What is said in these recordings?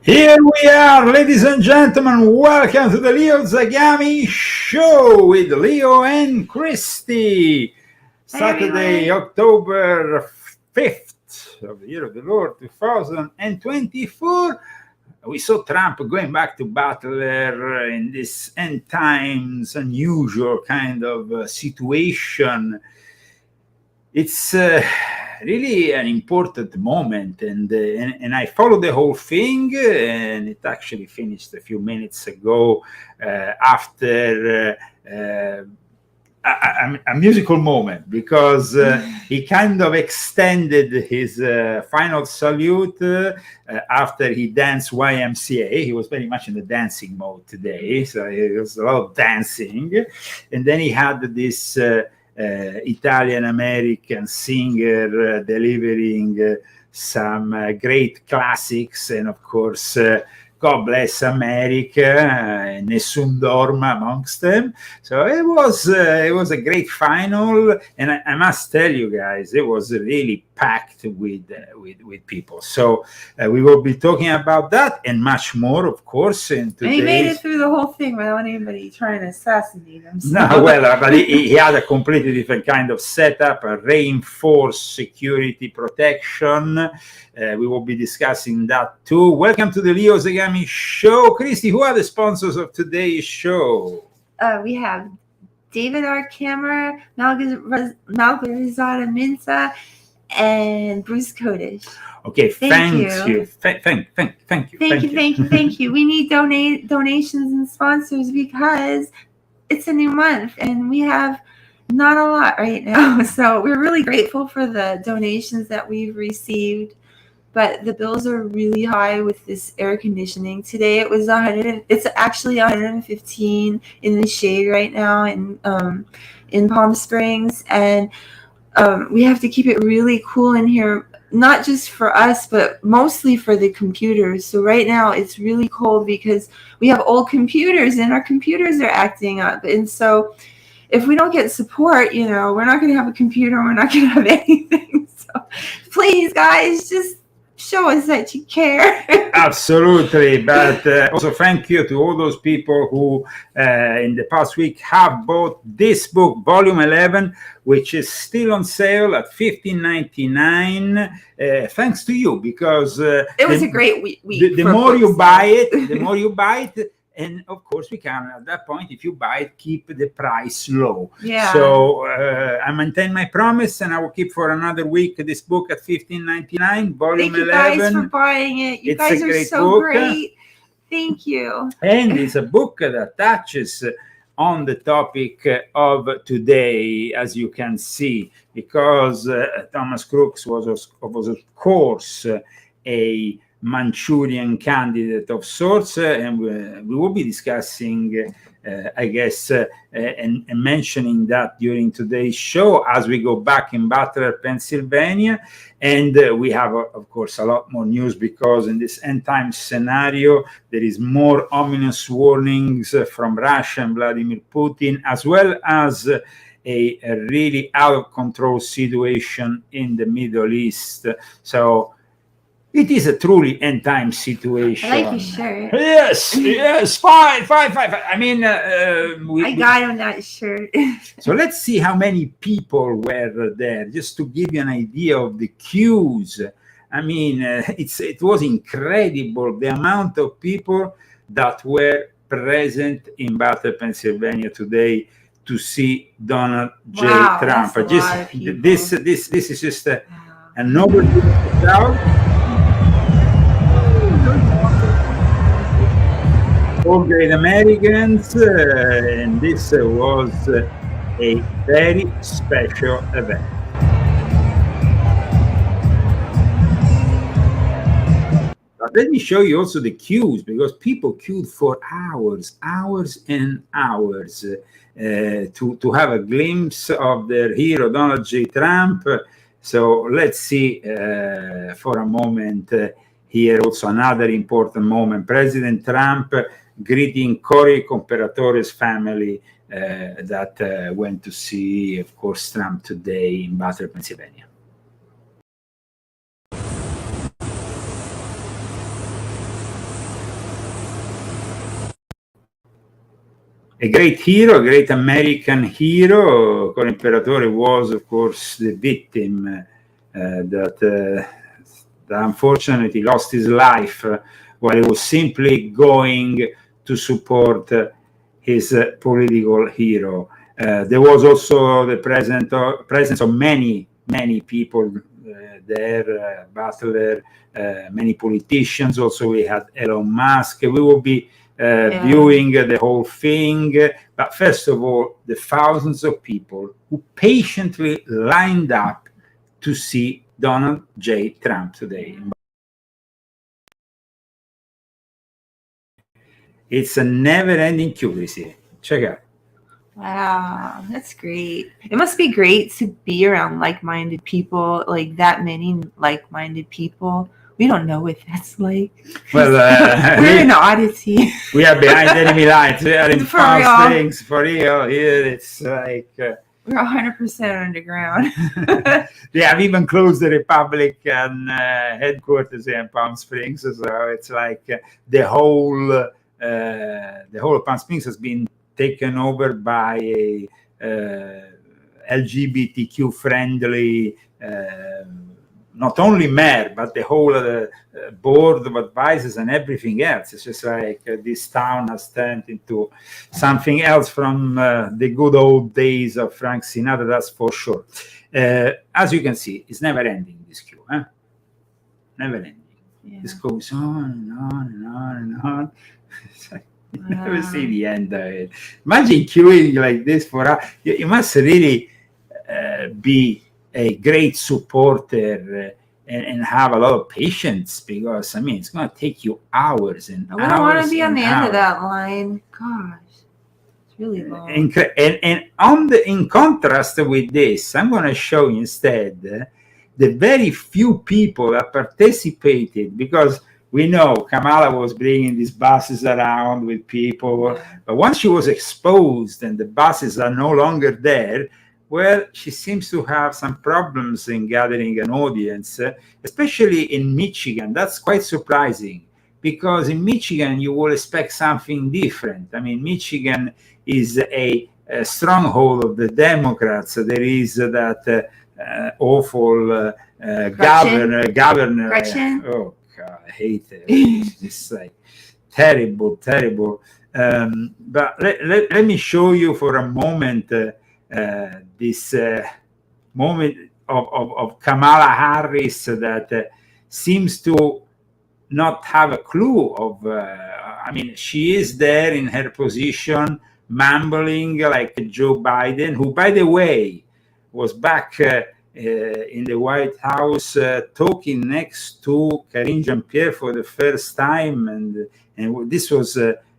Here we are, ladies and gentlemen. Welcome to the Leo Zagami Show with Leo and Christy. Saturday, October 5th of the year of the Lord 2024. We saw Trump going back to Butler in this end times unusual kind of situation. It's really an important moment, and I followed the whole thing, and it actually finished a few minutes ago after a musical moment, because he kind of extended his final salute after he danced YMCA. He was very much in the dancing mode today, so it was a lot of dancing, and then he had this Italian-American singer delivering some great classics, and of course, God Bless America, Nessun Dorma amongst them. So it was a great final, and I must tell you guys, it was really packed with people. So we will be talking about that and much more, of course. And he made it through the whole thing without anybody trying to assassinate him. So. No, well, but he had a completely different kind of setup, a reinforced security protection. We will be discussing that too. Welcome to the Leo Zagami Show. Christy, who are the sponsors of today's show? We have David R. Kammer, Malgorizada Minza, and Bruce Kodish. Okay, thank you. Thank you. We need donations and sponsors because it's a new month and we have not a lot right now. So we're really grateful for the donations that we've received, but the bills are really high with this air conditioning. Today it was it's actually 115 in the shade right now in Palm Springs, and we have to keep it really cool in here, not just for us, but mostly for the computers. So right now it's really cold because we have old computers and our computers are acting up. And so if we don't get support, we're not going to have a computer. We're not going to have anything. So please, guys, just show us that you care. Absolutely. But also thank you to all those people who in the past week have bought this book, Volume 11, which is still on sale at $15.99. Thanks to you, because it was a great week. The more you buy it, and of course we can, at that point, if you buy it, keep the price low. Yeah. So I maintain my promise, and I will keep for another week this book at $15.99, Volume 11. Thank you guys for buying it. You guys are so great. Thank you. And it's a book that touches on the topic of today, as you can see, because Thomas Crooks was of course a Manchurian candidate of sorts, and we will be discussing, I guess, and mentioning that during today's show as we go back in Butler, Pennsylvania. And we have, of course, a lot more news, because in this end time scenario, there is more ominous warnings from Russia and Vladimir Putin, as well as a really out of control situation in the Middle East. So it is a truly end time situation. I like your shirt. Yes, fine. I mean, I got on that shirt. So let's see how many people were there, just to give you an idea of the queues. I mean, it was incredible, the amount of people that were present in Butler, Pennsylvania today to see Donald J. Trump. This is just an overview of the crowd. All great Americans, and this was a very special event. But let me show you also the queues, because people queued for hours and hours to have a glimpse of their hero, Donald J. Trump. So let's see for a moment here also another important moment. President Trump greeting Cory Comperatore's family that went to see, of course, Trump today in Butler, Pennsylvania. a great hero, a great American hero. L'imperatore was, of course, the victim that unfortunately lost his life while he was simply going to support his political hero. There was also the presence of many people there, Butler, many politicians. Also, we had Elon Musk. We will be viewing the whole thing. But first of all, the thousands of people who patiently lined up to see Donald J. Trump today. It's a never-ending curiosity. Check out. Wow, that's great. It must be great to be around like-minded people, like that many like-minded people. We don't know what that's like. Well, we're an oddity. We are behind enemy lines. We are in For Palm real. Springs, for real. Here it's like... we're 100% underground. They have even closed the Republican headquarters here in Palm Springs. So it's like the whole Palm Springs has been taken over by a LGBTQ friendly, not only mayor, but the whole board of advisors and everything else. It's just like this town has turned into something else from the good old days of Frank Sinatra, that's for sure. As you can see, it's never ending, this queue. Never ending. Yeah. This goes on and on and on and on. It's like, you never see the end of it. Imagine queuing like this for us. You must really be a great supporter and have a lot of patience, because I mean it's going to take you hours and hours. I don't want to be on the end of that line. Gosh, it's really long. And in contrast with this, I'm going to show you instead the very few people that participated, because we know Kamala was bringing these buses around with people, but once she was exposed and the buses are no longer there, well, she seems to have some problems in gathering an audience, especially in Michigan. That's quite surprising, because in Michigan, you will expect something different. I mean, Michigan is a stronghold of the Democrats. There is that awful governor. Gretchen? Oh, God, I hate it. It's like terrible. But let me show you for a moment this moment of Kamala Harris that seems to not have a clue of, I mean, she is there in her position, mumbling like Joe Biden, who, by the way, was back in the White House talking next to Karine Jean-Pierre for the first time. And this was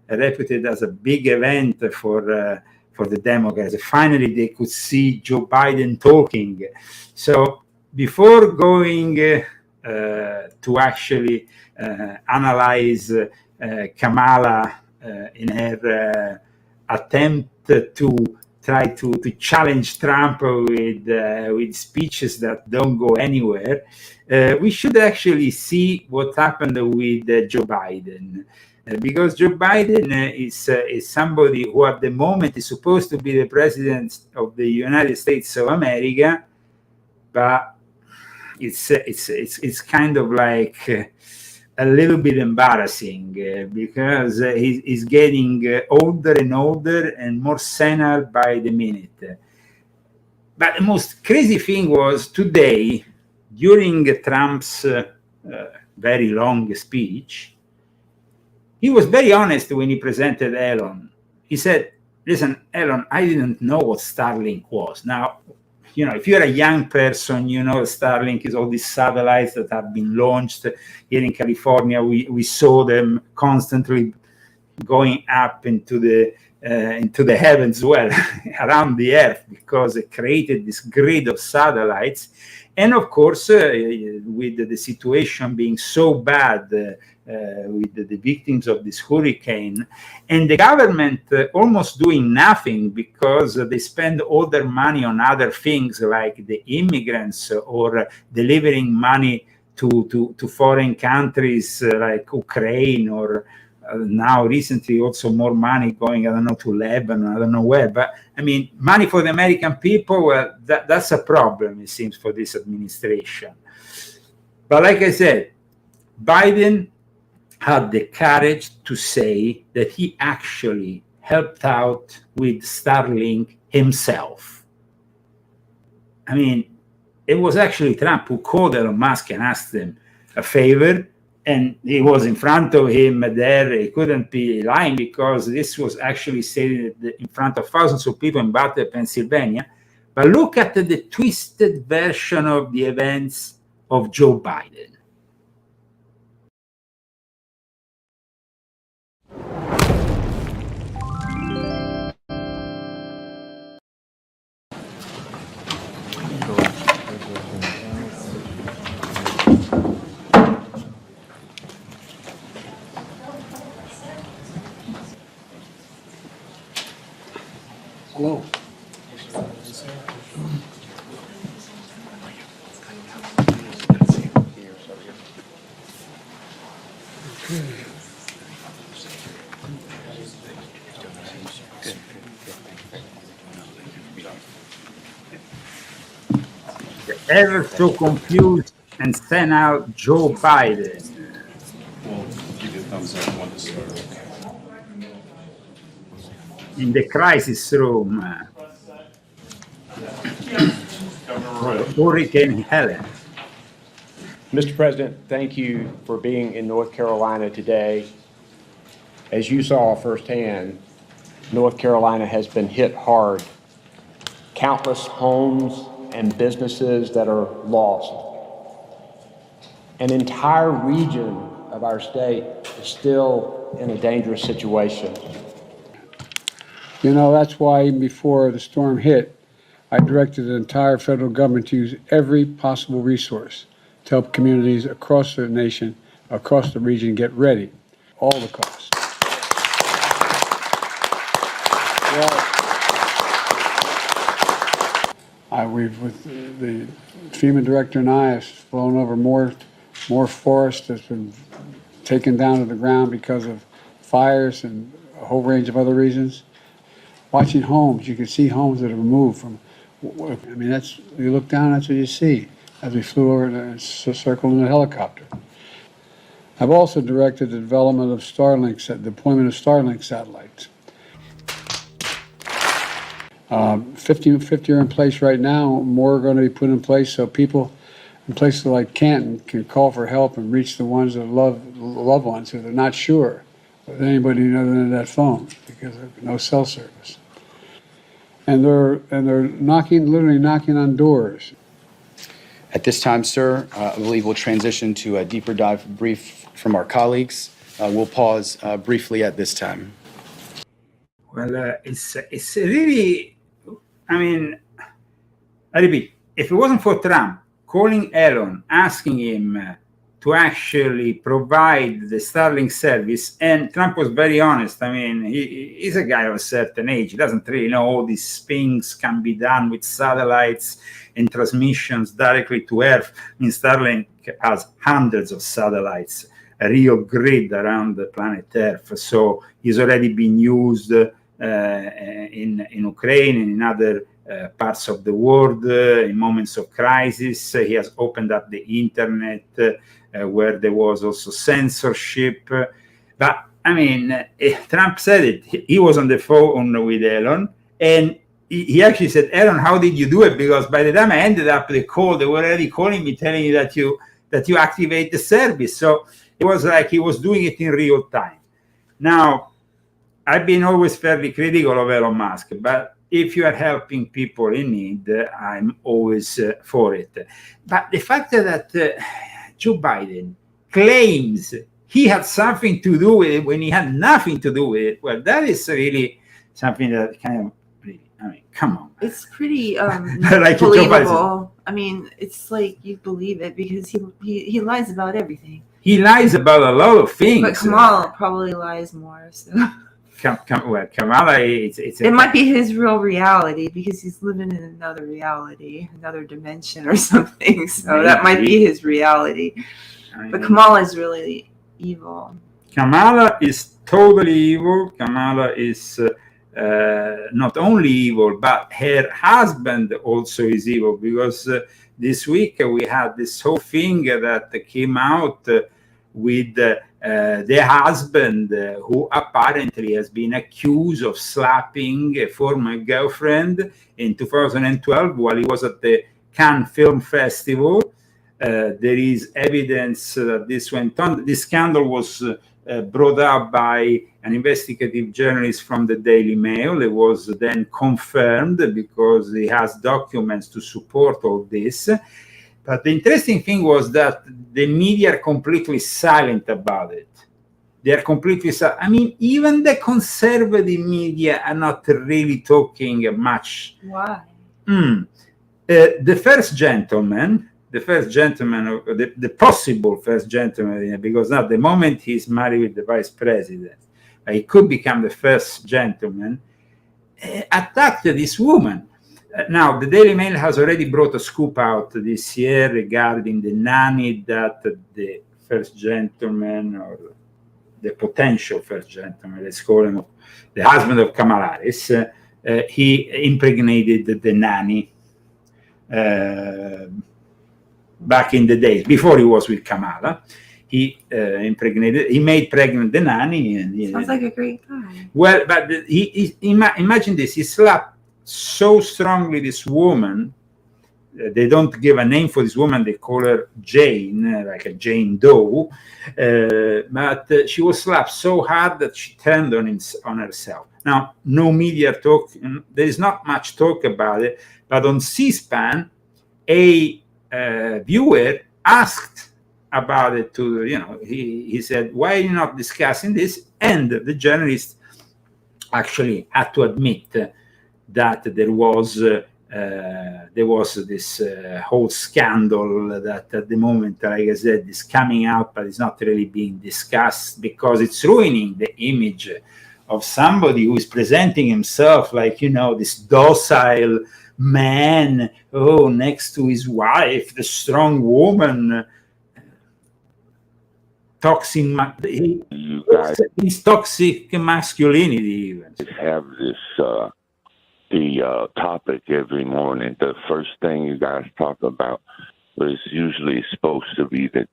reputed as a big event for the Democrats. Finally, they could see Joe Biden talking. So before going to actually analyze Kamala in her attempt to try to challenge Trump with speeches that don't go anywhere, we should actually see what happened with Joe Biden. Because Joe Biden is somebody who at the moment is supposed to be the president of the United States of America, but it's kind of like a little bit embarrassing because he's getting older and older and more senile by the minute. But the most crazy thing was today, during Trump's very long speech, he was very honest when he presented Elon. He said, listen, Elon, I didn't know what Starlink was. Now, you know, if you're a young person, you know Starlink is all these satellites that have been launched here in California. We saw them constantly going up into the heavens, well, around the Earth, because it created this grid of satellites. And of course, with the situation being so bad with the victims of this hurricane, and the government almost doing nothing because they spend all their money on other things like the immigrants or delivering money to foreign countries like Ukraine or now recently also more money going, I don't know, to Lebanon, I don't know where. But I mean, money for the American people, well, that's a problem, it seems, for this administration. But like I said, Biden had the courage to say that he actually helped out with Starlink himself. I mean, it was actually Trump who called Elon Musk and asked him a favor, and he was in front of him there. He couldn't be lying, because this was actually stated in front of thousands of people in Butler, Pennsylvania. But look at the twisted version of the events of Joe Biden. Hello. Ever so confused and sent out Joe Biden. We'll give you a thumbs up when to start. In the crisis room. Hurricane Helen. Mr. President, thank you for being in North Carolina today. As you saw firsthand, North Carolina has been hit hard. Countless homes and businesses that are lost. An entire region of our state is still in a dangerous situation. You know, that's why even before the storm hit, I directed the entire federal government to use every possible resource to help communities across the nation, across the region get ready, all the costs. We've, with the FEMA director and I, have flown over more forest that's been taken down to the ground because of fires and a whole range of other reasons. Watching homes, you can see homes that are removed from, I mean, that's, you look down, that's what you see as we flew over and circled in a helicopter. I've also directed the development of Starlink, deployment of Starlink satellites. 50 are in place right now, more are going to be put in place so people in places like Canton can call for help and reach the ones that loved ones who they're not sure with anybody other than that phone because there's no cell service. And they're literally knocking on doors. At this time, sir, I believe we'll transition to a deeper dive brief from our colleagues. We'll pause briefly at this time. Well, it's really, I mean, I repeat, if it wasn't for Trump calling Elon, asking him to actually provide the Starlink service, and Trump was very honest. I mean, he's a guy of a certain age. He doesn't really know all these things can be done with satellites and transmissions directly to Earth. I mean, Starlink has hundreds of satellites, a real grid around the planet Earth. So he's already been used in Ukraine and in other parts of the world in moments of crisis. He has opened up the internet where there was also censorship. But I mean, Trump said it. He was on the phone with Elon, and he actually said, "Elon, how did you do it? Because by the time I ended up the call, they were already calling me, telling me that you activate the service." So it was like he was doing it in real time. Now, I've been always fairly critical of Elon Musk, but if you are helping people in need, I'm always for it. But the fact that Joe Biden claims he had something to do with it when he had nothing to do with it, well, that is really something that kind of, I mean, come on. It's pretty like believable. I mean, it's like you believe it because he lies about everything. He lies about a lot of things. But Kamala probably lies more. So. Kamala, it might be his real reality because he's living in another reality, another dimension or something. So maybe. That might be his reality. I mean, but Kamala is really evil. Kamala is totally evil. Kamala is not only evil, but her husband also is evil, because this week we had this whole thing that came out with the husband who apparently has been accused of slapping a former girlfriend in 2012 while he was at the Cannes Film Festival. There is evidence that this went on. This scandal was brought up by an investigative journalist from the Daily Mail. It was then confirmed because he has documents to support all this. But the interesting thing was that the media are completely silent about it. They are completely silent. I mean, even the conservative media are not really talking much. Why? The first gentleman, the possible first gentleman, because at the moment he's married with the vice president, he could become the first gentleman, attacked this woman. Now, the Daily Mail has already brought a scoop out this year regarding the nanny that the first gentleman, or the potential first gentleman, let's call him, the husband of Kamala Harris, he impregnated the nanny back in the days, before he was with Kamala. He made pregnant the nanny. And Sounds like a great guy. Well, but imagine this, he slapped so strongly this woman. They don't give a name for this woman, they call her Jane, like a Jane Doe, but she was slapped so hard that she turned on herself. Now, no media talk, there is not much talk about it, but on C-SPAN, a viewer asked about it to, he said, why are you not discussing this? And the journalist actually had to admit that there was this whole scandal that at the moment, like I said, is coming out, but it's not really being discussed because it's ruining the image of somebody who is presenting himself like, this docile man, next to his wife, the strong woman. Toxic, he's toxic masculinity even. Have this the topic every morning. The first thing you guys talk about is usually supposed to be the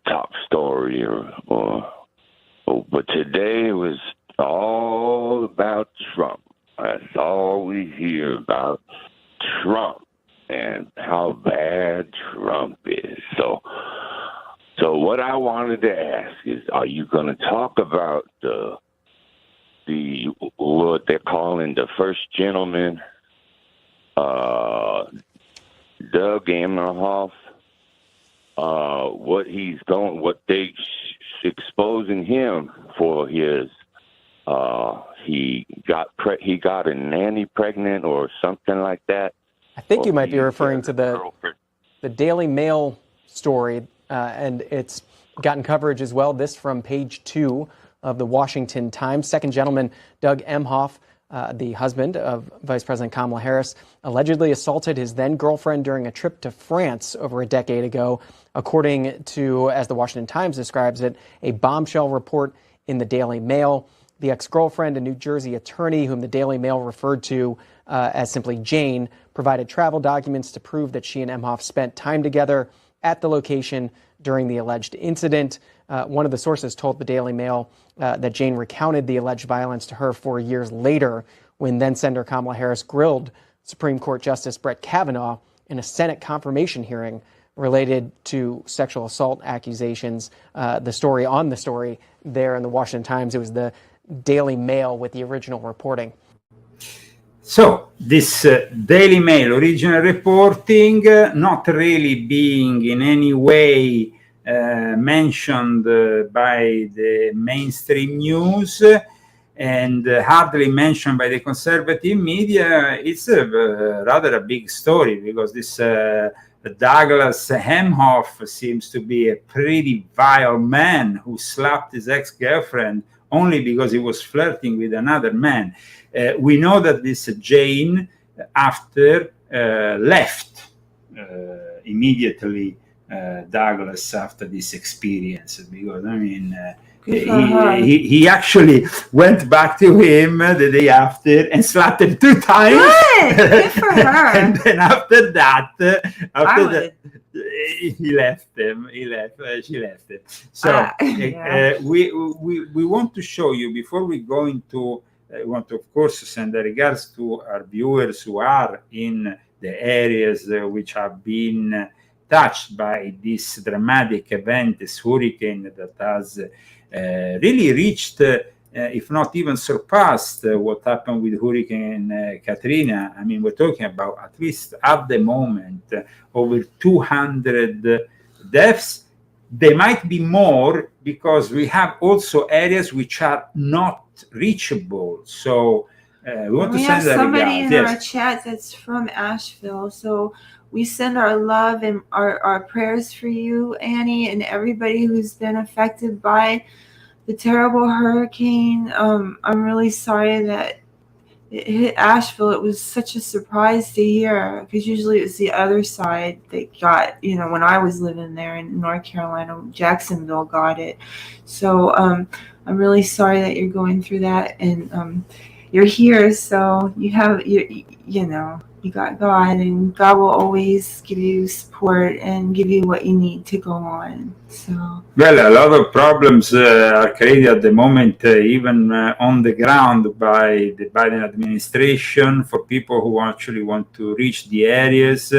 top story, but today was all about Trump. That's all we hear about, Trump and how bad Trump is. So what I wanted to ask is, are you going to talk about the what they're calling the first gentleman, Doug Emhoff, what they exposing him for his he got a nanny pregnant or something like that. I think you might be referring to the Daily Mail story, and it's gotten coverage as well. This from page 2 of the Washington Times. Second gentleman Doug Emhoff, the husband of Vice President Kamala Harris, allegedly assaulted his then-girlfriend during a trip to France over a decade ago, according to, as the Washington Times describes it, a bombshell report in the Daily Mail. The ex-girlfriend, a New Jersey attorney whom the Daily Mail referred to as simply Jane, provided travel documents to prove that she and Emhoff spent time together at the location during the alleged incident. One of the sources told the Daily Mail that Jane recounted the alleged violence to her 4 years later when then-Senator Kamala Harris grilled Supreme Court Justice Brett Kavanaugh in a Senate confirmation hearing related to sexual assault accusations. The story there in the Washington Times, it was the Daily Mail with the original reporting. So this Daily Mail original reporting not really being in any way mentioned by the mainstream news and hardly mentioned by the conservative media. It's rather a big story because this Douglas Emhoff seems to be a pretty vile man who slapped his ex-girlfriend only because he was flirting with another man. We know that this Jane, after left immediately Douglas after this experience, because Good for her. He actually went back to him the day after and slapped him 2 times. Good for her. And then after that, would. he left him. She left him. So Yeah. we want to show you before we go into. We want to, of course, send the regards to our viewers who are in the areas which have been touched by this dramatic event, this hurricane that has really reached, if not even surpassed, what happened with Hurricane Katrina. I mean, we're talking about, at least at the moment, over 200 deaths. There might be more because we have also areas which are not reachable. So we want to send have somebody in regards. our chat that's from Asheville. So we send our love and our prayers for you, Annie, and everybody who's been affected by the terrible hurricane. I'm really sorry that it hit Asheville. It was such a surprise to hear, because usually it was the other side that got, when I was living there in North Carolina, Jacksonville got it. So I'm really sorry that you're going through that, and you're here, so you have you got God, and God will always give you support and give you what you need to go on. So well, a lot of problems are created at the moment, even on the ground by the Biden administration, for people who actually want to reach the areas.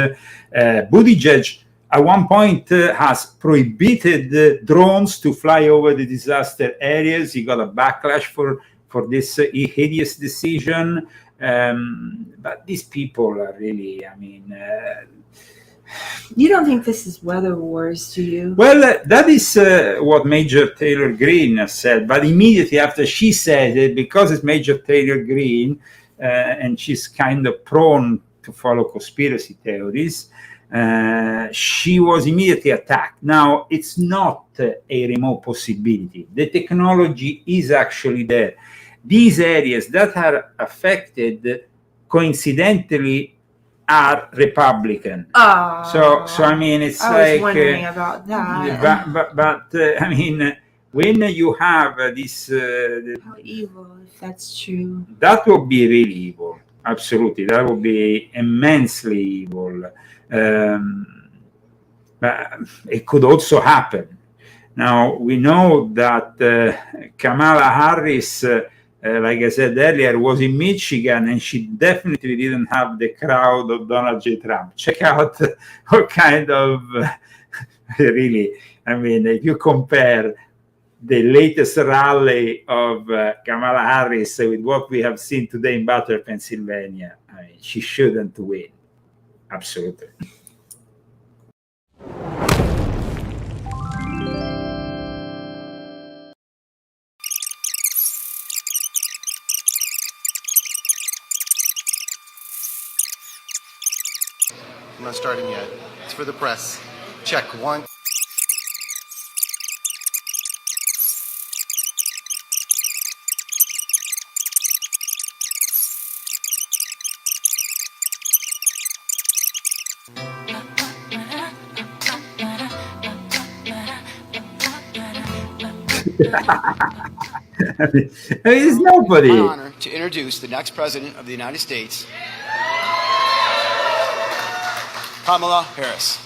Buttigieg at one point has prohibited drones to fly over the disaster areas. He got a backlash for this hideous decision. But these people are really, you don't think this is weather wars, do you? Well, that is what Major Taylor Greene said. But immediately after she said it, because it's Major Taylor Greene, and she's kind of prone to follow conspiracy theories, she was immediately attacked. Now, it's not a remote possibility. The technology is actually there. These areas that are affected, coincidentally, are Republican. Oh, so I mean, it's I was wondering about that. But I mean, when you have this, how evil, if that's true. that would be really evil. Absolutely, that would be immensely evil. But it could also happen. Now we know that Kamala Harris, like I said earlier, was in Michigan, and she definitely didn't have the crowd of Donald J. Trump. Check out what kind of, really, if you compare the latest rally of Kamala Harris with what we have seen today in Butler, Pennsylvania, she shouldn't win. Absolutely. I'm not starting yet. It's for the press. Check 1. There's nobody. My honor to introduce the next president of the United States, Kamala Harris.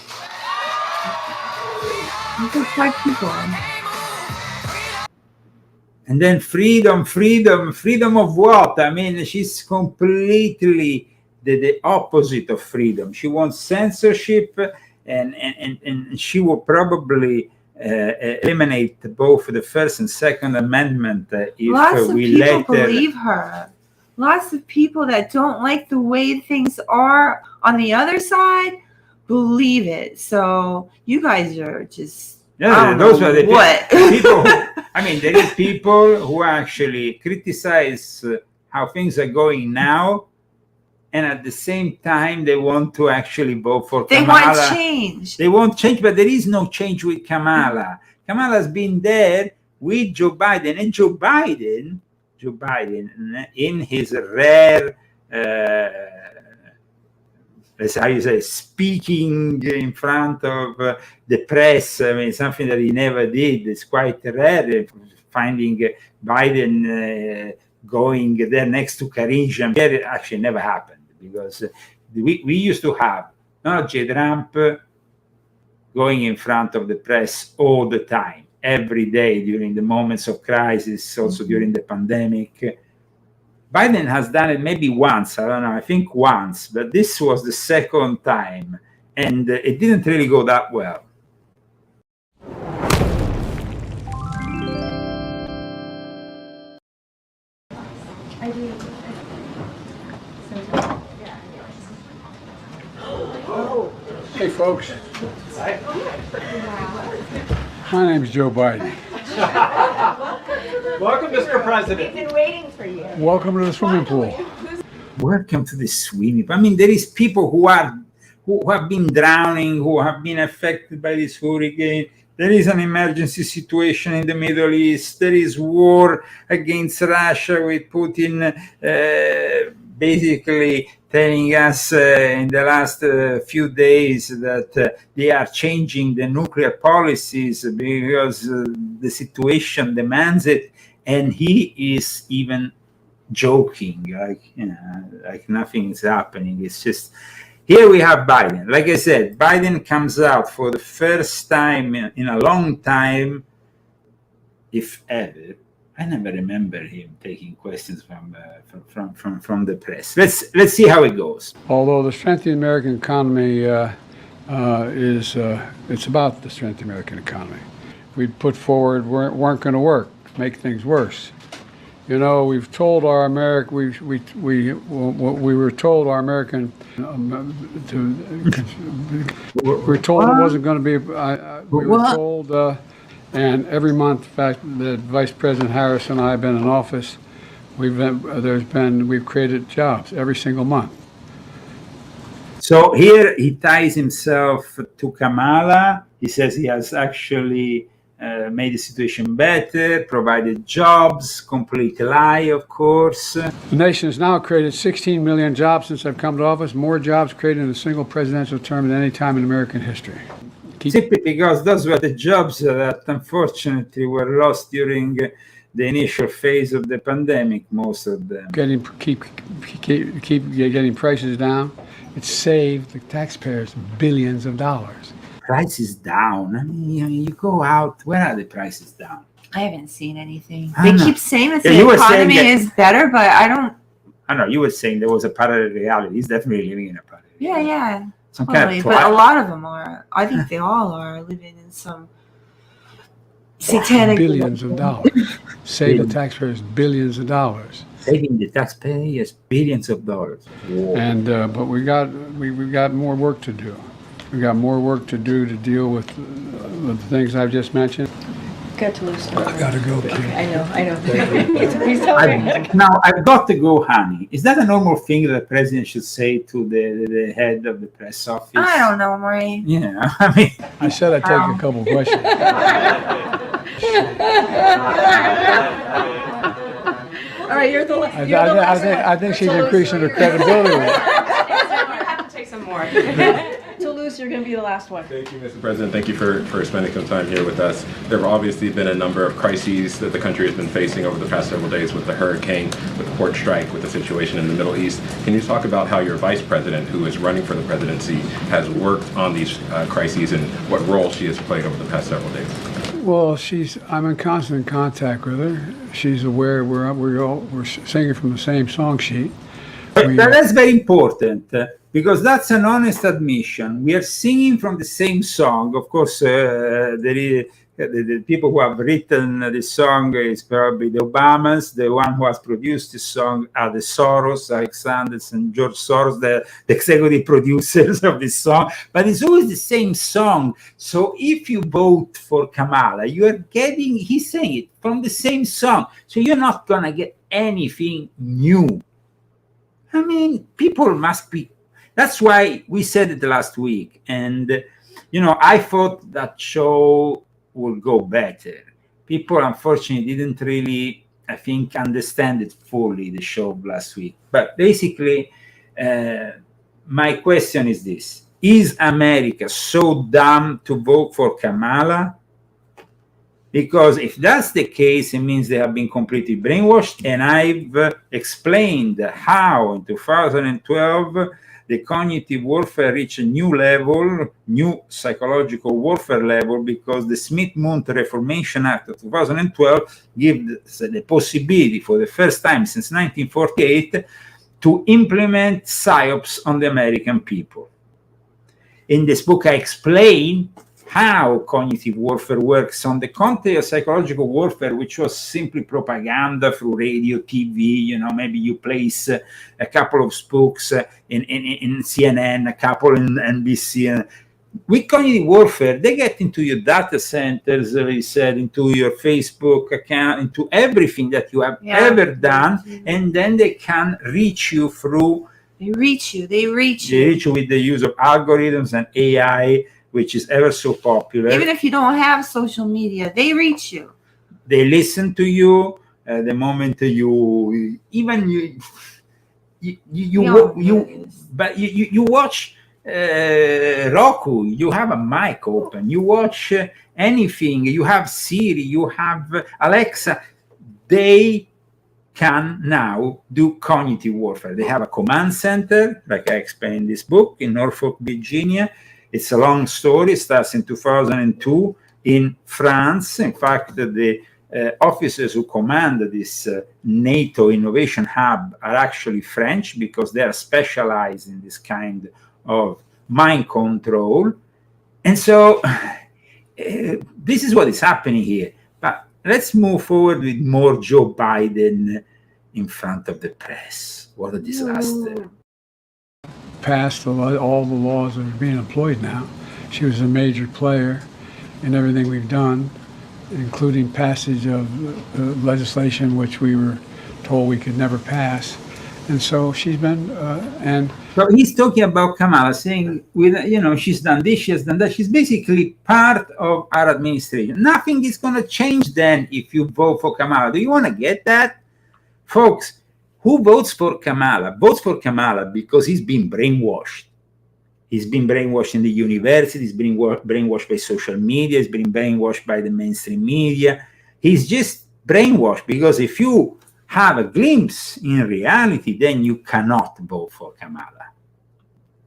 And then freedom of what? She's completely the opposite of freedom. She wants censorship, and she will probably eliminate both the First and Second Amendment if Lots of we people let believe her. Lots of people that don't like the way things are on the other side believe it. So you guys are just those are the people. There is people who actually criticize how things are going now, and at the same time they want to actually vote for Kamala. They want change. They want change, but there is no change with Kamala. Kamala's been there with Joe Biden, and Joe Biden, in his rare, speaking in front of the press, something that he never did. It's quite rare finding Biden going there next to Karine Jean-Pierre actually never happened, because we used to have J. Trump going in front of the press all the time, every day during the moments of crisis, also during the pandemic. Biden has done it maybe once, I don't know, I think once, but this was the second time, and it didn't really go that well. Hey, folks. My name's Joe Biden. Welcome, Mr. President. We've been waiting for you. Welcome to the swimming pool. Welcome to the swimming pool. I mean, there is people who have been drowning, who have been affected by this hurricane. There is an emergency situation in the Middle East. There is war against Russia with Putin basically telling us in the last few days that they are changing the nuclear policies because the situation demands it. And he is even joking, like nothing is happening. It's just, here we have Biden. Like I said, Biden comes out for the first time in a long time, if ever. I never remember him taking questions from the press. Let's see how it goes. Although the strength of the American economy it's about the strength of the American economy. We put forward weren't going to work, make things worse. You know, we've told our American, we were told our American, we were told it wasn't going to be, we were told, and every month, in fact, that Vice President Harris and I have been in office, we've created jobs every single month. So here he ties himself to Kamala. He says he has actually made the situation better, provided jobs, complete lie, of course. The nation has now created 16 million jobs since I've come to office, more jobs created in a single presidential term than any time in American history. Simply because those were the jobs that unfortunately were lost during the initial phase of the pandemic, most of them. Keep getting prices down. It saved the taxpayers billions of dollars. Prices down. I mean, you go out, where are the prices down? I haven't seen anything. I They know. keep saying that Yeah, you the were saying economy that- is better, but I don't. I know, you were saying there was a parallel reality. He's definitely living in a parallel reality. Yeah. Some Totally. kind of But a lot of them are. I think they all are living in some satanic. Billions of dollars. Save the taxpayers billions of dollars. Saving the taxpayers billions of dollars. Whoa. And but we've got more work to do. We've got more work to do to deal with the things I've just mentioned. Got to lose. I gotta go, kid. I know. He's sorry. Now, I've got to go, honey. Is that a normal thing that the president should say to the head of the press office? I don't know, Marie. Yeah, I mean, I said I'd take a couple of questions. All right, you're the last. I think she's increasing her credibility. You have to take some more. Toulouse, you're going to be the last one. Thank you, Mr. President. Thank you for spending some time here with us. There have obviously been a number of crises that the country has been facing over the past several days, with the hurricane, with the port strike, with the situation in the Middle East. Can you talk about how your vice president, who is running for the presidency, has worked on these crises and what role she has played over the past several days? Well, I'm in constant contact with her. She's aware we're singing from the same song sheet. that's very important because that's an honest admission. We are singing from the same song. Of course, the people who have written this song is probably the Obamas. The one who has produced this song are the Soros, Alexander and George Soros, the executive producers of this song. But it's always the same song. So if you vote for Kamala, you are getting, he's saying it, from the same song. So you're not going to get anything new. I mean, people must be, that's why we said it last week. And, I thought that show will go better. People, unfortunately, didn't really, I think, understand it fully, the show of last week. But basically, my question is this. Is America so dumb to vote for Kamala? Because if that's the case, it means they have been completely brainwashed. And I've explained how in 2012 the cognitive warfare reached a new level, new psychological warfare level, because the Smith-Mundt Reformation Act of 2012 gives the possibility for the first time since 1948 to implement psyops on the American people. In this book, I explain how cognitive warfare works on the contrary of psychological warfare, which was simply propaganda through radio, TV. Maybe you place a couple of spokes in CNN, a couple in NBC. With cognitive warfare, they get into your data centers, they said, into your Facebook account, into everything that you have ever done, and then they can reach you through. They reach you with the use of algorithms and AI, which is ever so popular. Even if you don't have social media, they reach you. They listen to you the moment you watch Roku. You have a mic open. You watch anything. You have Siri. You have Alexa. They can now do cognitive warfare. They have a command center, like I explained in this book, in Norfolk, Virginia. It's a long story. It starts in 2002 in France. In fact, the officers who command this NATO Innovation Hub are actually French, because they are specialized in this kind of mind control. And so this is what is happening here. But let's move forward with more Joe Biden in front of the press. What a disaster. Passed all the laws that are being employed now. She was a major player in everything we've done, including passage of legislation which we were told we could never pass. And so she's been, So he's talking about Kamala, saying, she's done this, she has done that. She's basically part of our administration. Nothing is going to change then if you vote for Kamala. Do you want to get that? Folks, who votes for Kamala? Votes for Kamala because he's been brainwashed. He's been brainwashed in the university. He's been brainwashed by social media. He's been brainwashed by the mainstream media. He's just brainwashed because if you have a glimpse in reality, then you cannot vote for Kamala.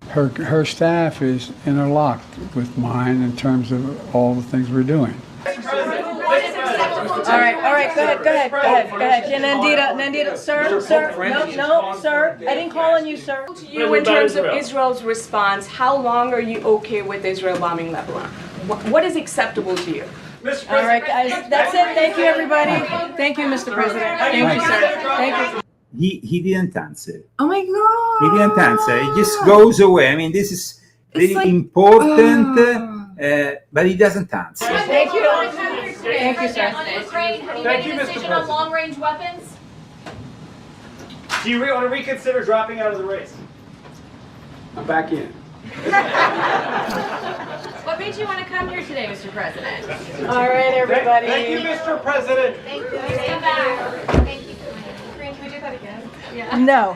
Her staff is interlocked with mine in terms of all the things we're doing. All right, go ahead. Yeah, Nandita, sir, no, sir, I didn't call on you, sir. To you, in terms of Israel's response, how long are you okay with Israel bombing Lebanon? What is acceptable to you? All right, guys, that's it. Thank you, everybody. Thank you, Mr. President. Thank you, sir. Thank you. He didn't answer. Oh my God. He didn't answer. It just goes away. I mean, this is really important, but he doesn't answer. Thank you. Thank you, sir. Thank you, Mr. President. On long-range weapons? Do you want to reconsider dropping out of the race? I'm back in. What made you want to come here today, Mr. President? All right, everybody. Thank you, Mr. President. Thank you. Please come back. Thank you. Can we do that again? Yeah. No.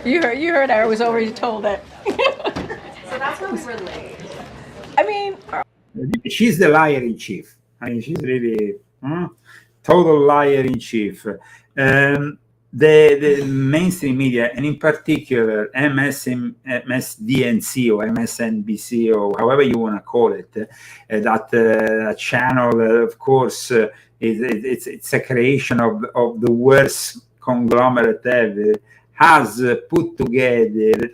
You heard. I was already told that. So that's why we were late. I mean, she's the liar in chief. I mean, she's really total liar in chief. The mainstream media, and in particular MSDNC or MSNBC or however you want to call it, that channel, of course, it's a creation of the worst conglomerate ever, has put together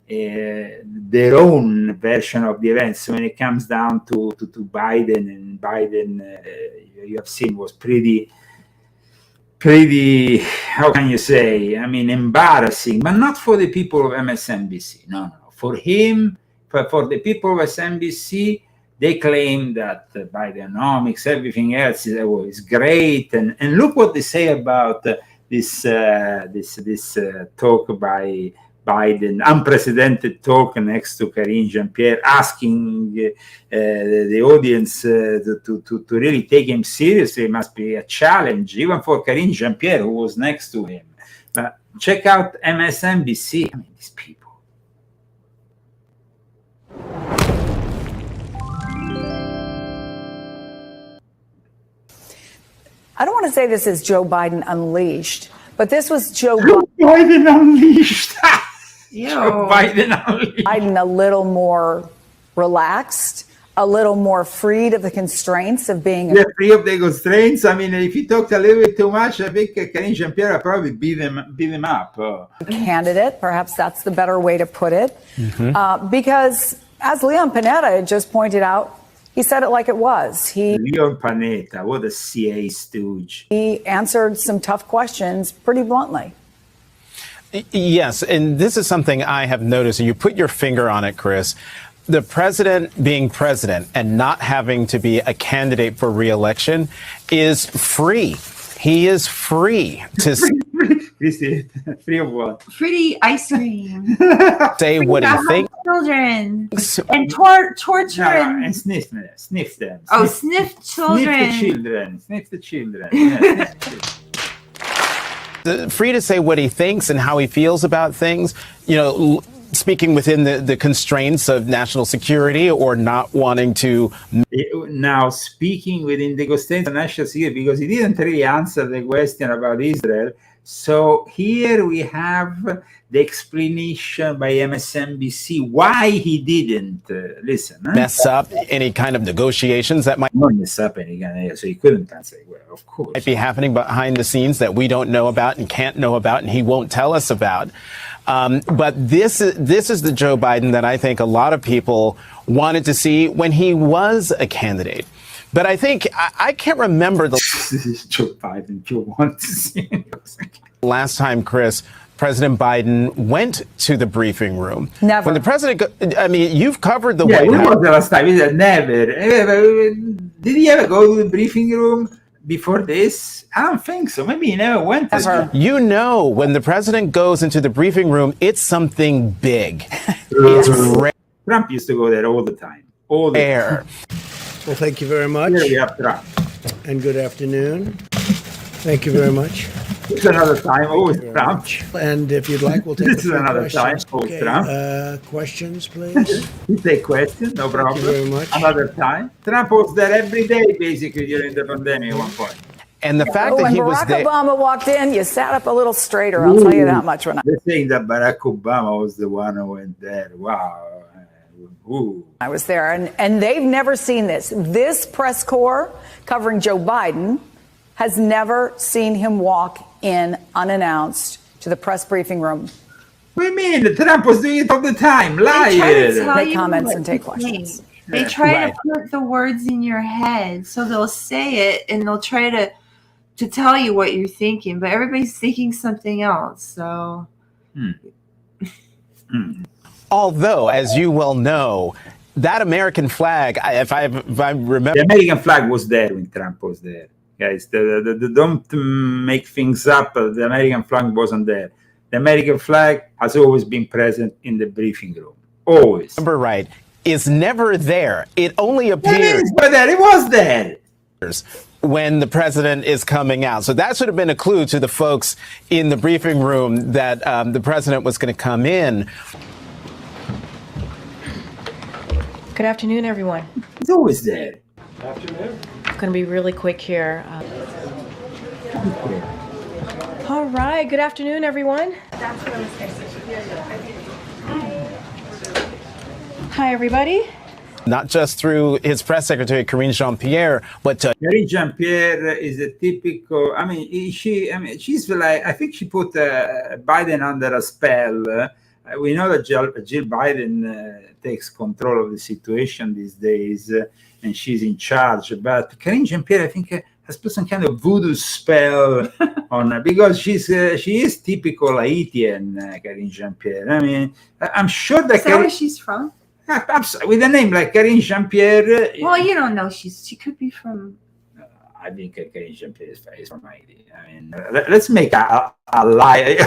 their own version of the events. When it comes down to Biden, and Biden, you have seen, was pretty, how can you say, I mean, embarrassing, but not for the people of MSNBC. No. For him, for the people of MSNBC, they claim that Bidenomics, everything else is great. And look what they say about this talk by Biden, unprecedented talk next to Karine Jean-Pierre, asking the audience to really take him seriously. It must be a challenge, even for Karine Jean-Pierre, who was next to him. But check out MSNBC. I mean, these people. I don't want to say this is Joe Biden unleashed, but this was Joe Biden unleashed. Joe Biden Biden a little more relaxed, a little more freed of the constraints of being free of the constraints. I mean, if he talked a little bit too much, I think Karine Jean-Pierre probably beat him up. Candidate. Perhaps that's the better way to put it. Because as Leon Panetta had just pointed out, he said it like it was. Leon Panetta, what a CA stooge. He answered some tough questions pretty bluntly. Yes, and this is something I have noticed, and you put your finger on it, Chris. The president being president and not having to be a candidate for re-election is free. He is free to free of what? Free ice cream. say what he thinks. Children and torture and sniff them. Oh, sniff children. Sniff the children. Yeah, free to say what he thinks and how he feels about things. You know, speaking within the constraints of national security or not wanting to. Now, speaking within the constraints of national security, because he didn't really answer the question about Israel. So here we have the explanation by MSNBC why he didn't listen. Mess up any kind of negotiations that might not mess up any kind of, so he couldn't answer. Well, of course, might be happening behind the scenes that we don't know about and can't know about, and he won't tell us about. But this is the Joe Biden that I think a lot of people wanted to see when he was a candidate. But I think I can't remember the Joe Biden you want to see. Last time, Chris, President Biden went to the briefing room. Never. When the president, I mean, you've covered the White House. White House. When was the last time? He said never. Did he ever go to the briefing room before this? I don't think so. Maybe he never went. You know, when the president goes into the briefing room, it's something big. It's Trump used to go there all the time. All the rare. Well, thank you very much. Here we have Trump. And good afternoon. Thank you very much. It's another time, always Trump. And if you'd like, we'll take this is another time, okay, Trump. Questions, please. You take questions, no problem. Thank you very much. Another time. Trump was there every day, basically, during the pandemic at one point. And the fact that he was there. When Barack Obama walked in, you sat up a little straighter. I'll tell you that much. They're saying that Barack Obama was the one who went there. Wow. Ooh. I was there, and they've never seen this. This press corps covering Joe Biden has never seen him walk in unannounced to the press briefing room. What do you mean? Trump was doing it all the time. Liars. Make comments and take questions. They try to put the words in your head, so they'll say it and they'll try to tell you what you're thinking, but everybody's thinking something else. So. Although, as you well know, that American flag, if I remember. The American flag was there when Trump was there. Guys, don't make things up. The American flag wasn't there. The American flag has always been present in the briefing room. Always. Remember right. It's never there. It only appears. It was there. When the president is coming out. So that should have been a clue to the folks in the briefing room that the president was going to come in. Good afternoon, everyone. It's always there. Good afternoon. I'm going to be really quick here. All right. Good afternoon, everyone. That's what I was saying. Hi, everybody. Not just through his press secretary, Karine Jean-Pierre, but to Karine Jean-Pierre is a typical. I mean, she's like. I think she put Biden under a spell. We know that Jill Biden takes control of the situation these days, and she's in charge. But Karine Jean-Pierre, I think, has put some kind of voodoo spell on her because she is typical Haitian, Karine Jean-Pierre. I mean, I'm sure that. Is that where she's from? With a name like Karine Jean-Pierre. Well, you don't know. She could be from. I think Karine Jean-Pierre is from Haiti. I mean, let's make a lie.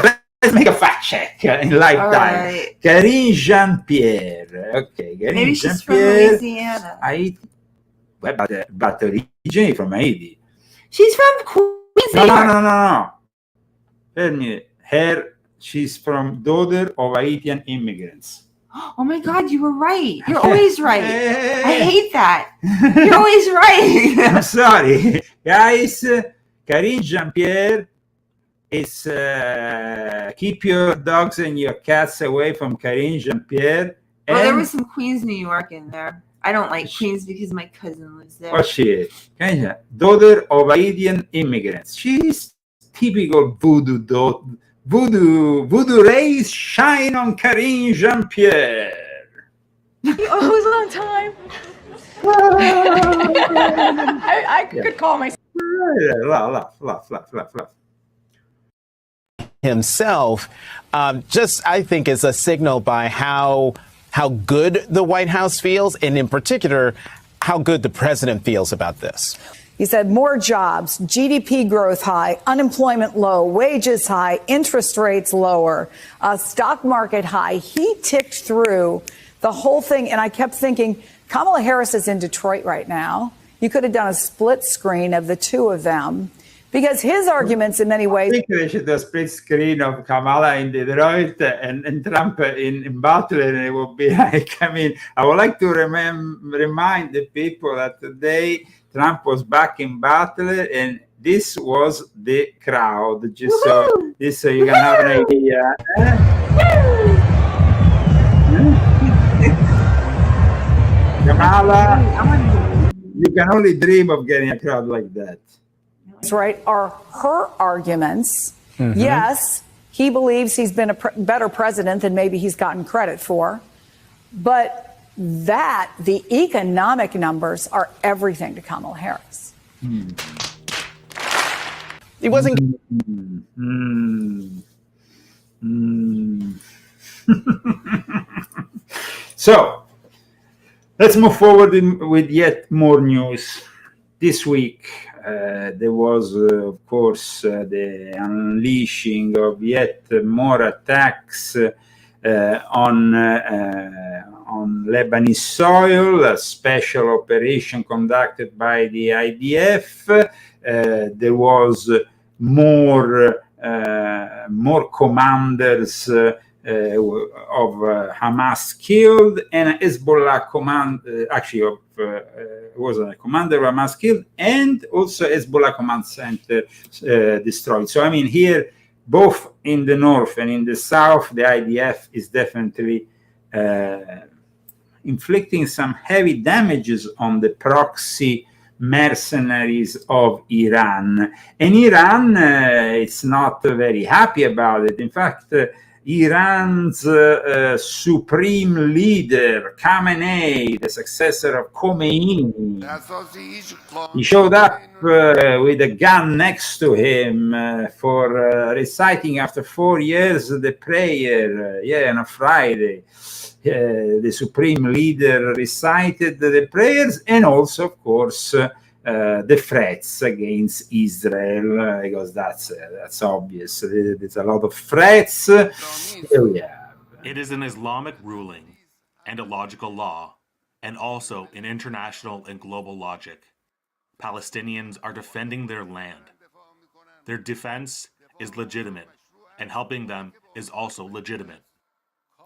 Let's make a fact check in lifetime. Right. Karine Jean-Pierre. Okay, Karine Maybe she's from Jean-Pierre. Louisiana. Haiti. Well, but originally from Haiti. She's from Queens. No. Tell me, she's from daughter of Haitian immigrants. Oh my God, you were right. You're always right. I hate that. You're always right. I'm sorry. Guys, Karine Jean-Pierre is keep your dogs and your cats away from Karine Jean-Pierre. Well, there was some Queens, New York in there. I don't like Queens because my cousin lives there. What she is? Daughter of Haitian immigrants. She's typical voodoo rays shine on Karine Jean-Pierre. You always on time. I could call myself. Laugh. Himself, just I think is a signal by how good the White House feels, and in particular, how good the president feels about this. He said more jobs, GDP growth high, unemployment low, wages high, interest rates lower, stock market high. He ticked through the whole thing, and I kept thinking, Kamala Harris is in Detroit right now. You could have done a split screen of the two of them, because his arguments in many ways. I think they should do a split screen of Kamala in Detroit and Trump in Butler, and it would be like, I mean, I would like to remind the people that today Trump was back in Butler, and this was the crowd, just so you can have an idea. Kamala, you can only dream of getting a crowd like that. Right, are her arguments. Mm-hmm. Yes, he believes he's been a better president than maybe he's gotten credit for, but that the economic numbers are everything to Kamala Harris. It wasn't. So let's move forward with yet more news. This week, there was, of course, the unleashing of yet more attacks on Lebanese soil, a special operation conducted by the IDF. There was more commanders of Hamas killed, and Hezbollah was a commander of Hamas killed, and also Hezbollah command center destroyed. So I mean, here, both in the north and in the south, the IDF is definitely inflicting some heavy damages on the proxy mercenaries of Iran. And Iran is not very happy about it. In fact, Iran's supreme leader, Khamenei, the successor of Khomeini, he showed up with a gun next to him for reciting after 4 years the prayer, on a Friday. The supreme leader recited the prayers, and also, of course, the threats against Israel, because that's obvious. There's a lot of threats. It is an Islamic ruling and a logical law, and also an international and global logic. Palestinians are defending their land. Their defense is legitimate, and helping them is also legitimate.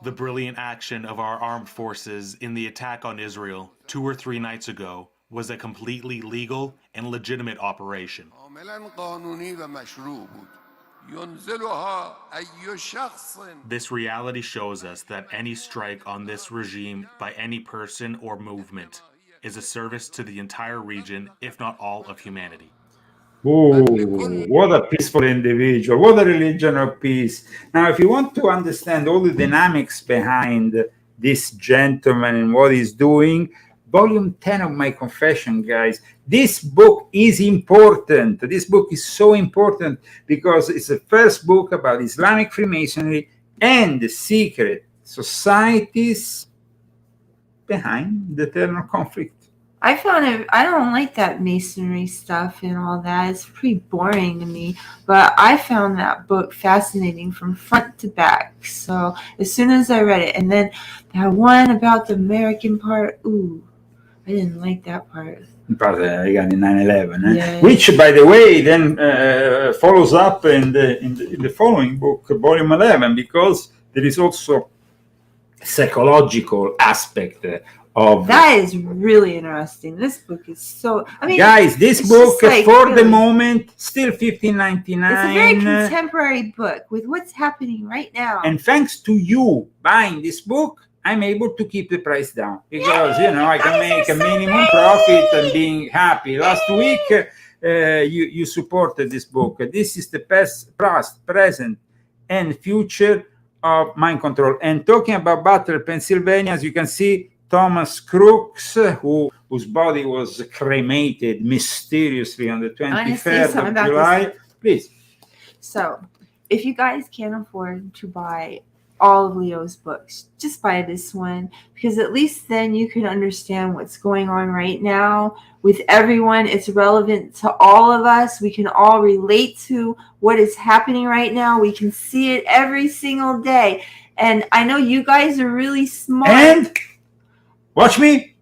The brilliant action of our armed forces in the attack on Israel 2 or 3 nights ago was a completely legal and legitimate operation. This reality shows us that any strike on this regime by any person or movement is a service to the entire region, if not all of humanity. Oh, what a peaceful individual. What a religion of peace. Now, if you want to understand all the dynamics behind this gentleman and what he's doing, Volume 10 of my confession, guys. This book is important. This book is so important because it's the first book about Islamic Freemasonry and the secret societies behind the eternal conflict. I found it, I don't like that masonry stuff and all that. It's pretty boring to me. But I found that book fascinating from front to back. So as soon as I read it, and then that one about the American part, I didn't like that part. Part again in 9/11, Yeah. Which, by the way, then follows up in the following book, Volume 11, because there is also a psychological aspect of That is really interesting. This book is so. I mean, guys. This it's book just like for the really- moment still $15.99. It's a very contemporary book with what's happening right now. And thanks to you buying this book, I'm able to keep the price down because I can make a minimum profit and being happy. Last week, you supported this book. This is the past, present, and future of mind control. And talking about Butler, Pennsylvania, as you can see, Thomas Crooks, whose body was cremated mysteriously on the 23rd of July. Please. So, if you guys can't afford to buy all of Leo's books, just buy this one, because at least then you can understand what's going on right now with everyone. It's relevant to all of us. We can all relate to what is happening right now. We can see it every single day. And I know you guys are really smart. And watch me.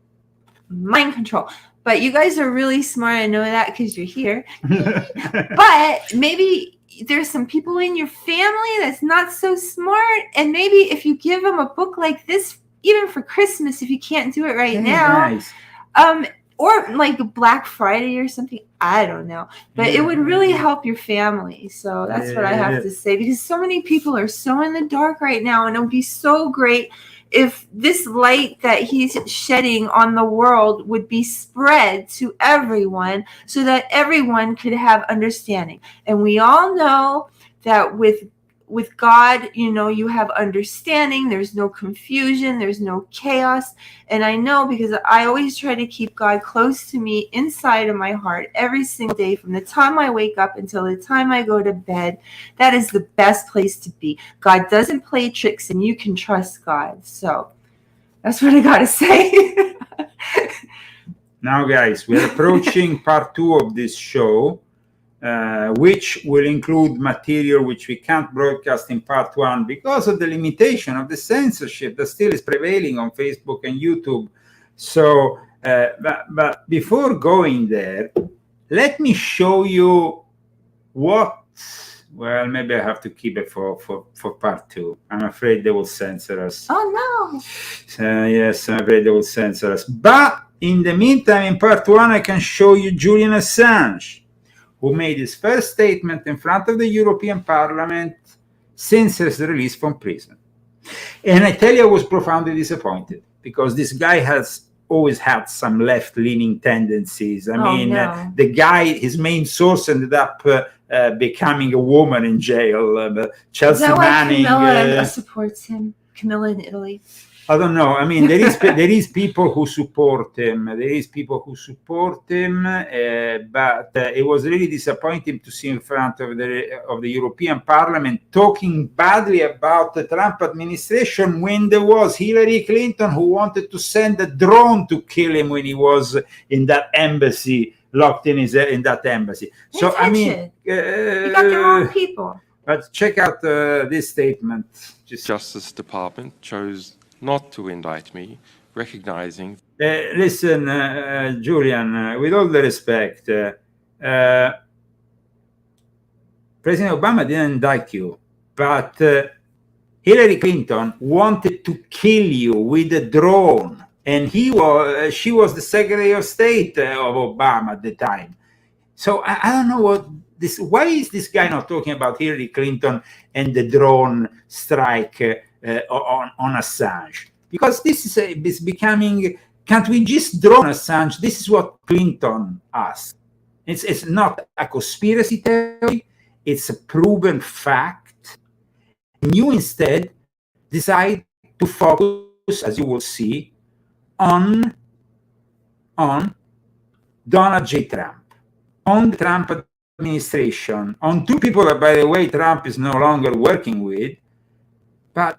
Mind control. But you guys are really smart. I know that because you're here. But maybe there's some people in your family that's not so smart, and maybe if you give them a book like this, even for Christmas, if you can't do it right now, nice. Or like a Black Friday or something, I don't know, but it would really help your family. So that's what I have to say, because so many people are so in the dark right now, and it would be so great if this light that he's shedding on the world would be spread to everyone so that everyone could have understanding. And we all know that with God, you have understanding. There's no confusion. There's no chaos. And I know, because I always try to keep God close to me inside of my heart every single day, from the time I wake up until the time I go to bed. That is the best place to be. God doesn't play tricks, and you can trust God. So that's what I got to say. Now, guys, we're approaching part 2 of this show, which will include material which we can't broadcast in part 1 because of the limitation of the censorship that still is prevailing on Facebook and YouTube. So, but before going there, let me show you what. Well, maybe I have to keep it for part 2. I'm afraid they will censor us. Oh no! Yes, I'm afraid they will censor us. But in the meantime, in part 1, I can show you Julian Assange, who made his first statement in front of the European Parliament since his release from prison. And I tell you, I was profoundly disappointed, because this guy has always had some left-leaning tendencies. I mean, the guy, his main source ended up becoming a woman in jail. Chelsea Manning. Camilla supports him. Camilla in Italy. I don't know. I mean, there is people who support him. But it was really disappointing to see in front of the European Parliament talking badly about the Trump administration when there was Hillary Clinton who wanted to send a drone to kill him when he was in that embassy, locked in that embassy. So I mean, you got the wrong people. But check out this statement. Justice Department chose not to indict me, recognizing... Listen, Julian, with all the respect, President Obama didn't indict you, but Hillary Clinton wanted to kill you with a drone, and she was the Secretary of State of Obama at the time. So I don't know why is this guy not talking about Hillary Clinton and the drone strike on Assange? Because this is becoming, can't we just drone Assange? This is what Clinton asked. It's not a conspiracy theory, it's a proven fact. And you instead decide to focus, as you will see, on Donald J. Trump, on the Trump administration, on two people that, by the way, Trump is no longer working with, but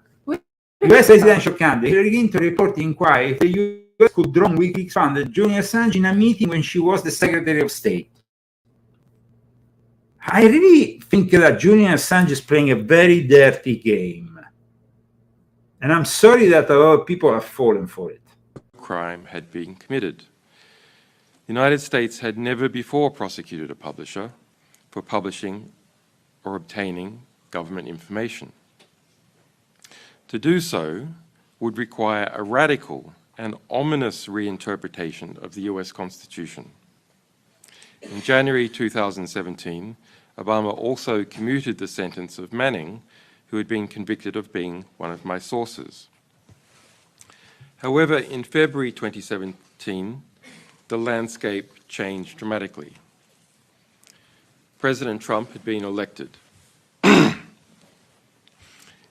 U.S. presidential candidate Hillary Clinton reported inquiry if the U.S. could drone WikiLeaks funded Julian Assange in a meeting when she was the Secretary of State. I really think that Julian Assange is playing a very dirty game. And I'm sorry that a lot of people have fallen for it. Crime had been committed. The United States had never before prosecuted a publisher for publishing or obtaining government information. To do so would require a radical an ominous reinterpretation of the US Constitution. In January 2017, Obama also commuted the sentence of Manning, who had been convicted of being one of my sources. However, in February 2017, the landscape changed dramatically. President Trump had been elected.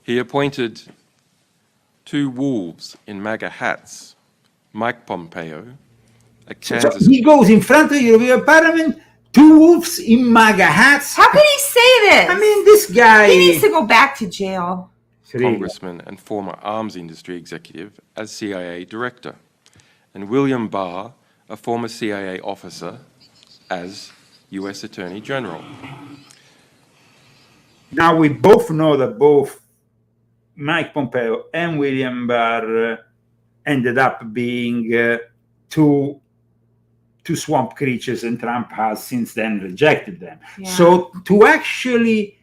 He appointed two wolves in MAGA hats, Mike Pompeo, a Kansas... So he goes in front of the European Parliament, two wolves in MAGA hats. How could he say this? I mean, this guy... He needs to go back to jail. Congressman and former arms industry executive as CIA director, and William Barr, a former CIA officer, as U.S. Attorney General. Now we both know that both Mike Pompeo and William Barr ended up being two swamp creatures, and Trump has since then rejected them. Yeah. So to actually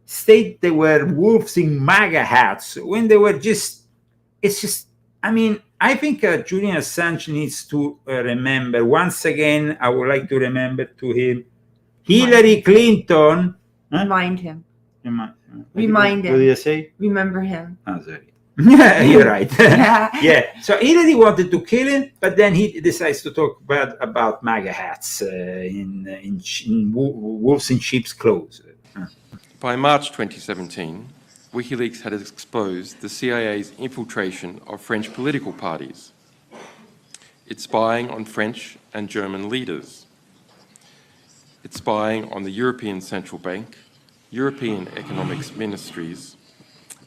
state they were wolves in MAGA hats when they were just, it's just, I mean, I think Julian Assange needs to remember, once again, I would like to remember to him, Hillary Clinton. Remind him. Remind him. What did I say? Remember him. Oh, sorry. Yeah, you're right. Yeah. So Hillary wanted to kill him, but then he decides to talk bad about MAGA hats in wolves in sheep's clothes. By March 2017, WikiLeaks had exposed the CIA's infiltration of French political parties, its spying on French and German leaders, its spying on the European Central Bank, European economics ministries,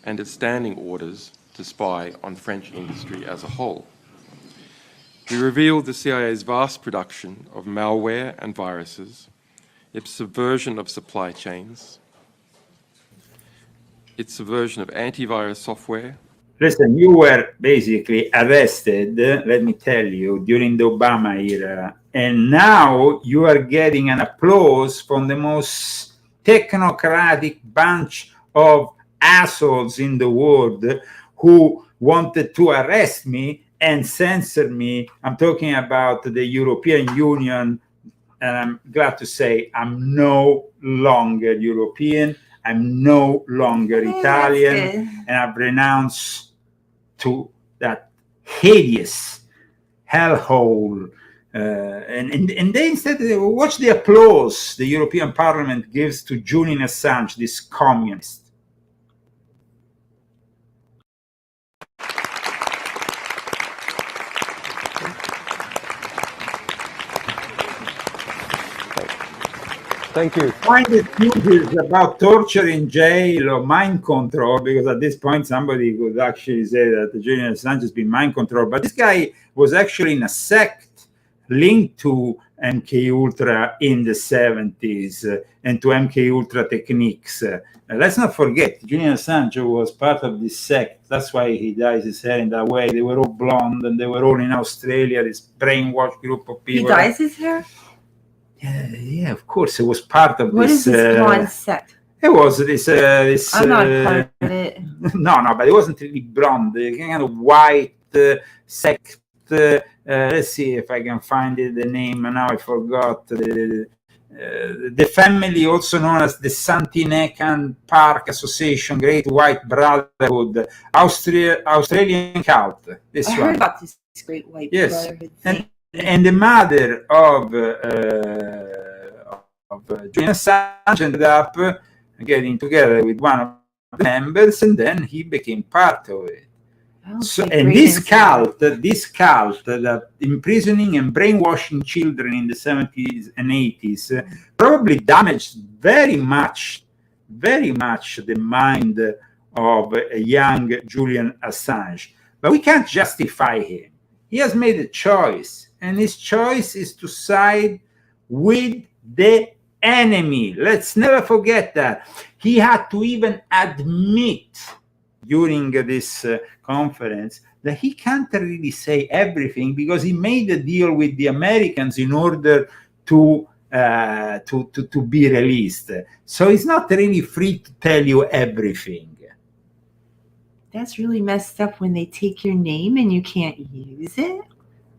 and its standing orders to spy on French industry as a whole. We revealed the CIA's vast production of malware and viruses, its subversion of supply chains, its subversion of antivirus software. Listen, you were basically arrested, let me tell you, during the Obama era, and now you are getting an applause from the most technocratic bunch of assholes in the world who wanted to arrest me and censor me. I'm talking about the European Union, and I'm glad to say I'm no longer European. I'm no longer Italian, and I've renounced to that hideous hellhole. And they instead watch the applause the European Parliament gives to Julian Assange, this communist. Thank you. Find excuses about torture in jail or mind control, because at this point somebody could actually say that Julian Assange has been mind controlled. But this guy was actually in a sect linked to MK Ultra in the 70s and to MK Ultra techniques. Let's not forget, Julian Assange was part of this sect. That's why he dyes his hair in that way. They were all blonde and they were all in Australia, this brainwashed group of people. He dyes his hair? Yeah, of course. It was part of what this. What is this blonde sect? It was this. I'm not part of it. No, but it wasn't really blonde. Kind of white sect. Let's see if I can find it. The name now I forgot. The family, also known as the Santinecan Park Association, Great White Brotherhood, Australian cult. This I one. heard about this Great White Brotherhood thing. And the mother of Julian Assange ended up getting together with one of the members, and then he became part of it. So, and this cult that imprisoning and brainwashing children in the 70s and 80s probably damaged very much the mind of a young Julian Assange. But we can't justify him. He has made a choice, and his choice is to side with the enemy. Let's never forget that. He had to even admit during this conference that he can't really say everything, because he made a deal with the Americans in order to be released. So he's not really free to tell you everything. That's really messed up when they take your name and you can't use it.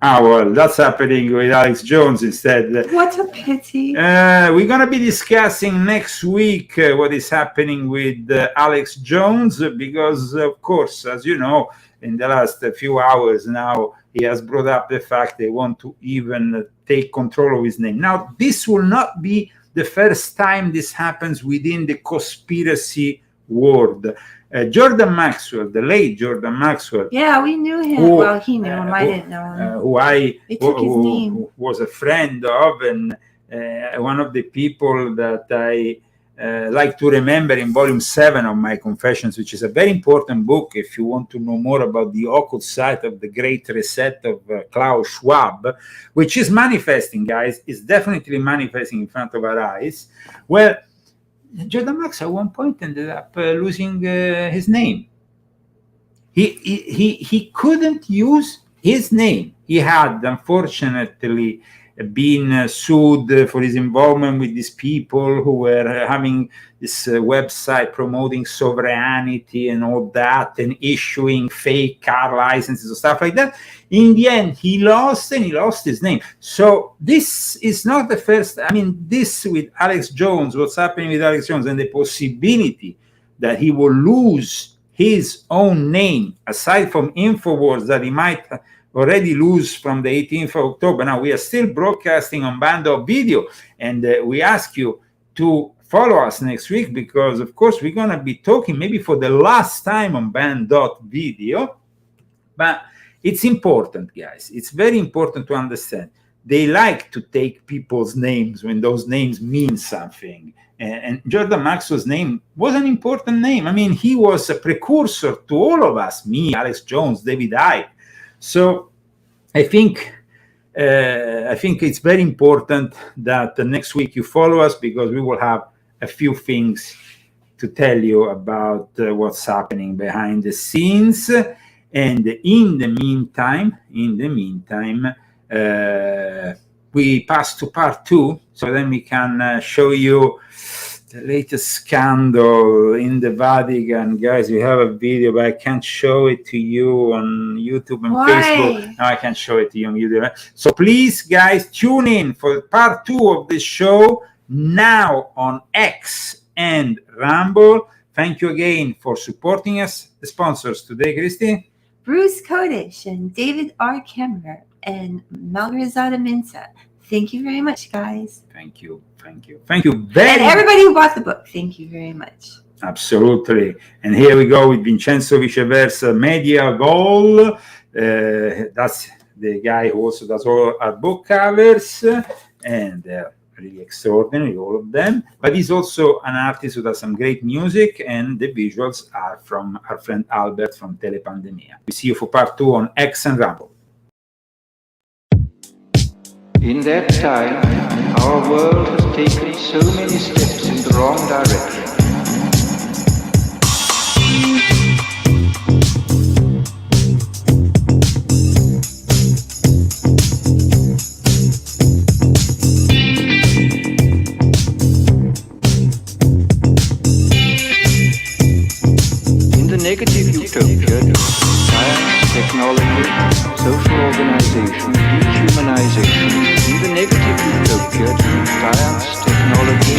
Well, that's happening with Alex Jones instead. What a pity. We're going to be discussing next week what is happening with Alex Jones, because, of course, as you know, in the last few hours now, he has brought up the fact they want to even take control of his name. Now, this will not be the first time this happens within the conspiracy world. Jordan Maxwell, the late Jordan Maxwell. Yeah, we knew him. Well, he knew him. I didn't know him. Who was a friend of, and one of the people that I like to remember in volume 7 of my Confessions, which is a very important book if you want to know more about the occult side of the Great Reset of Klaus Schwab, which is manifesting, guys. It's definitely manifesting in front of our eyes. Well, Jordan Max at one point ended up losing his name. He couldn't use his name. He had, unfortunately, been sued for his involvement with these people who were having this website promoting sovereignty and all that, and issuing fake car licenses and stuff like that. In the end, he lost, and he lost his name. So this is not the first. I mean, this with Alex Jones, what's happening with Alex Jones, and the possibility that he will lose his own name, aside from InfoWars that he might already lose from the 18th of October. Now, we are still broadcasting on Band.of video, and we ask you to follow us next week, because, of course, we're going to be talking maybe for the last time on Band.of video. But it's important, guys. It's very important to understand. They like to take people's names when those names mean something. And Jordan Maxwell's name was an important name. I mean, he was a precursor to all of us, me, Alex Jones, David Icke. So I think it's very important that next week you follow us, because we will have a few things to tell you about what's happening behind the scenes. And in the meantime, we pass to part 2, so then we can show you the latest scandal in the Vatican. Guys, we have a video, but I can't show it to you on YouTube and Facebook. No, I can't show it to you on YouTube. So please, guys, tune in for part 2 of this show now on X and Rumble. Thank you again for supporting us. The sponsors today, Christy? Bruce Kodish and David R. Kemmerer and Malgorzata Minta. Thank you very much, guys. Thank you very much. And everybody who bought the book, thank you very much. Absolutely. And here we go with Vincenzo Viceversa Media Goal. That's the guy who also does all our book covers, and they're really extraordinary, all of them. But he's also an artist who does some great music, and the visuals are from our friend Albert from Telepandemia. We see you for part 2 on X and Rumble. In that time, our world has taken so many steps in the wrong direction. In the negative utopia, science, technology, social organization, dehumanization. In the negative utopia, science, technology,